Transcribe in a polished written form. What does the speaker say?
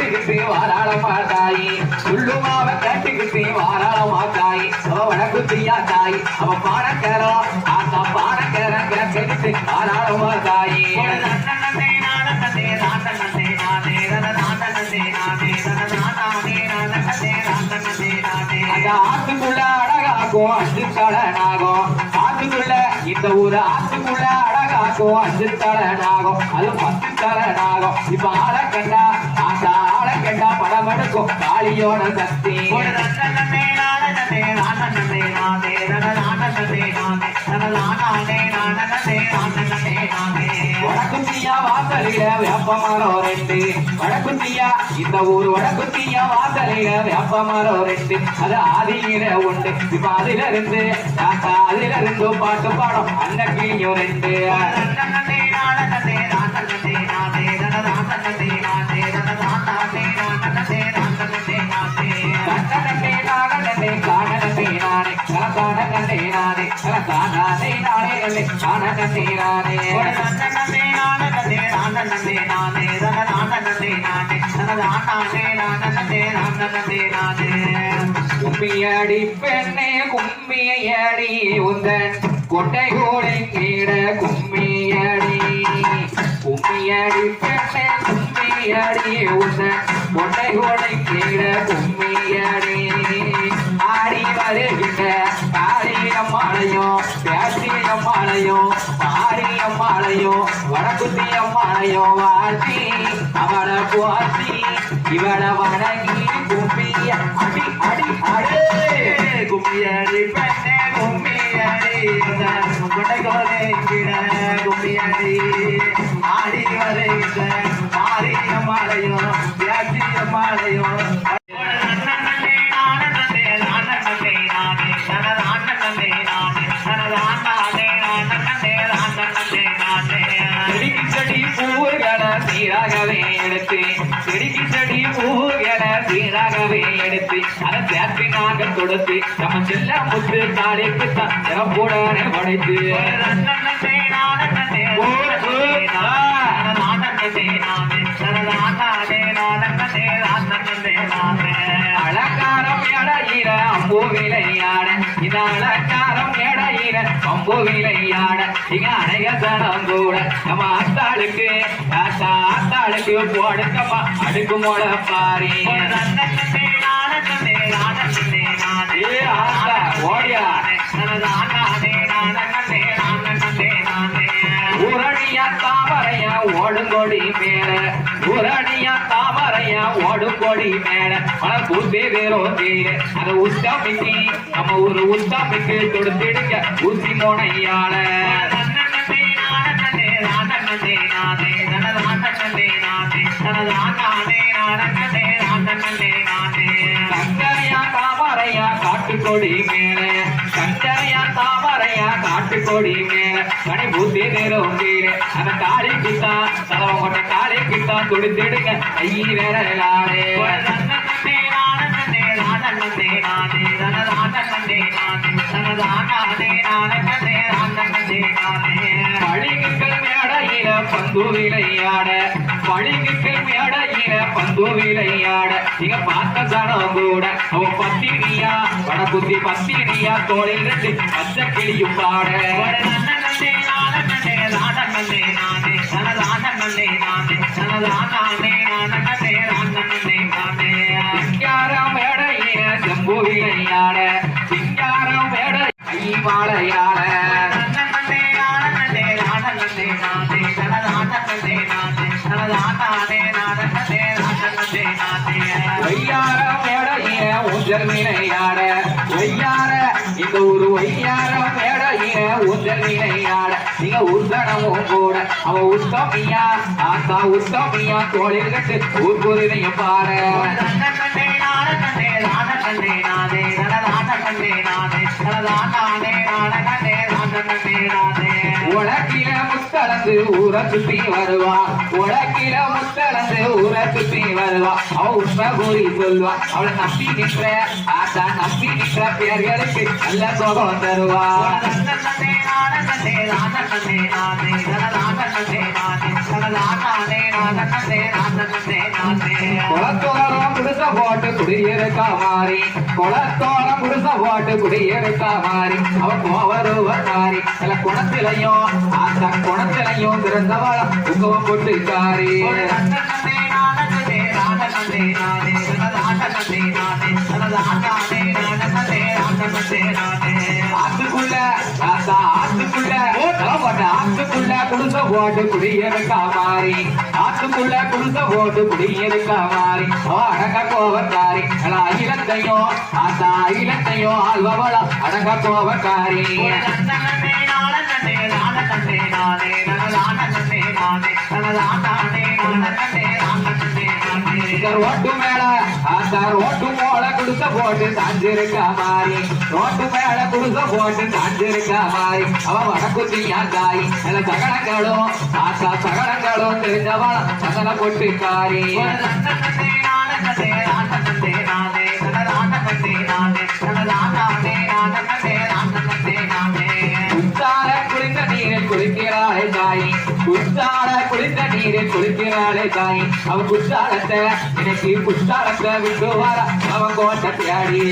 கேட்டுக்கிட்டு வாராளமா தாயி உள்ளுமாவ கேட்டுக்கிட்டு வாராளமா தாயி அவ வடக்குத்தியா தாயி அவ பாடக்கரம் ஆத்தா பாடக்கரம் கேட்டுக்கிட்டு வாராளமா தாயி அந்த ஆத்துக்குள்ள அழகாக்கும் அஞ்சு தலனாகும் ஆத்துக்குள்ள இந்த ஊரு ஆத்துக்குள்ள அழகாக்கும் அஞ்சு தலனாகும் அது 10 தலனாகும் இப்ப ஆளை கண்டா அந்த ஆளை கண்டா படம் எடுக்கும் காளியோட சக்தி வடக்குத்தியா வாசலில வேப்பமரம் 2 வடக்குத்தியா இந்த ஊர் வடக்குத்தியா வாசலில வேப்பமரம் 2 அது ஆதியில உண்டு இப்ப அதுல இருந்து பாட்டு பாடம் அந்த கிளியும் 2 கும்மியடி பெண்ணே கும்மியடி உந்தன் கொட்டை கோடை கீழ கும்மியடி கும்மியடி பெண்ணே கும்மியடி உந்தன் கொட்டை கோடை கீழ கும்மியடி ஆடி வருகின்ற காளியம்மாளையும் பேசியம்மாளையும் மாரியம்மாளையும் வடக்குத்தியம்மாளையும் வாசி அவள போசி இவள வணங்கி கும்மிய அடி அடி அடே கும்மியடி பெண்ணே கும்மியடி கொண்டை கோலை கும்மியடி ஆடி வருகின்ற மாரியம்மாளையும் பேசியம்மாளையும் சீராகவே எடுத்து செடிக்கு செடி பூர்களை சீராகவே எடுத்து அதை சேர்ப்பினாக கொடுத்து நம்ம செல்ல முத்து தாடிக்கு சிறப்புடனே படைத்து அலங்காரம் எடையில அம்பு விளையாட இந்த அலங்காரம் எடையில அம்பு விளையாட இங்க அநேக சனம் கூட நம்ம ஆத்தாளுக்கு ஆத்தாளுக்கு போடுங்கம்மா அடுக்கு மோட பாரி ஓடியா ஊரணியா தாமரையா ஓடுங்கொடி மேல ஊரணியா தாமரையா ஓடுங்கொடி மேல பல பூசே வேறும் கீழே அதை உஸ்தாமிக்கு நம்ம ஒரு உஸ்தாமிக்கு தொடுத்திடுங்க ஊசி மோனையால சங்கரையா தாமரையா காட்டுக்கொடி மேல சங்கரையா தாமரையா காட்டுக்கொடி மேல மணி பூத்தி நேரம் கீழே அந்த காளி கிட்டா தலவம் கொண்ட காளி கிட்டா தொடுத்திடுங்க ஐயி வேறாளே பழிகுக்கள் மேடையில பந்து விளையாட பழிகுக்கள் மேடையில பந்து விளையாட நீங்க பார்த்த சனம் கூட அவன் பத்தினியா வடபுத்தி பத்தினியா தோளில் 2 பச்சை கிளியும் பாட சிங்காரம் மேடையில செம்பு விளையாட சிங்காரம் மேடை ஐவாளையாட வையாரம் மேடையில ஊஞ்சல் விளையாட வையார இந்த ஒரு வையாரம் மேடையில ஊஞ்சல் விளையாட நீங்க உத்தனமும் கூட அவ உத்தமியா ஆத்தா உத்தமியா தோளில் 2 ஊர் குருதையும் பாரு உலகில முத்தளந்து ஊரை சுத்தி வருவா உலகில முத்தளந்து ஊரை சுத்தி வருவா அவ உண்மை கூறி சொல்வா அவளை நம்பி நிற்ற ஆத்தா நம்பி நிற்ற பேர்களுக்கு நல்ல சோகம் தருவா குளத்தோரம் குடிச போட்டு குடியிருக்கா மாறி குளத்தோரம் குடிச போட்டு குடியிருக்கா மாறி அவன் போவருவக்காரி சில குணத்திலையும் அந்த குணத்திலையும் பிறந்தவள உங்கவம் போட்டுக்காரி ஆத்துக்குள்ள ஆத்துக்குள்ள குடிச போட்டு குடியிருக்கா மாறி ஆத்துக்குள்ள குடிச போட்டு குடியிருக்கா மாறி அடங்க கோவக்காரி அகிலத்தையும் அந்த அகிலத்தையும் ஆள்பவள அடங்க கோவக்காரி ரோட்டு மேல அந்த ரோட்டு போல குடிச போட்டு சாஞ்சிருக்கா மாறி ரோட்டு மேல குடிச போட்டு சாஞ்சிருக்கா மாறி அவன் வடக்குத்தியா தாய் நல்ல சகலங்களும் ஆசா சகலங்களும் தெரிஞ்சவள சகல பொட்டுக்காரி குத்தால குளித்த நீரில் குளிக்கிறாளே தாய் குத்தால குளித்த நீரில் குளிக்கிறாளே தாய் அவன் குத்தாலத்தை இன்னைக்கு குத்தாலத்தை விட்டு வர அவன் கோட்டை தேடி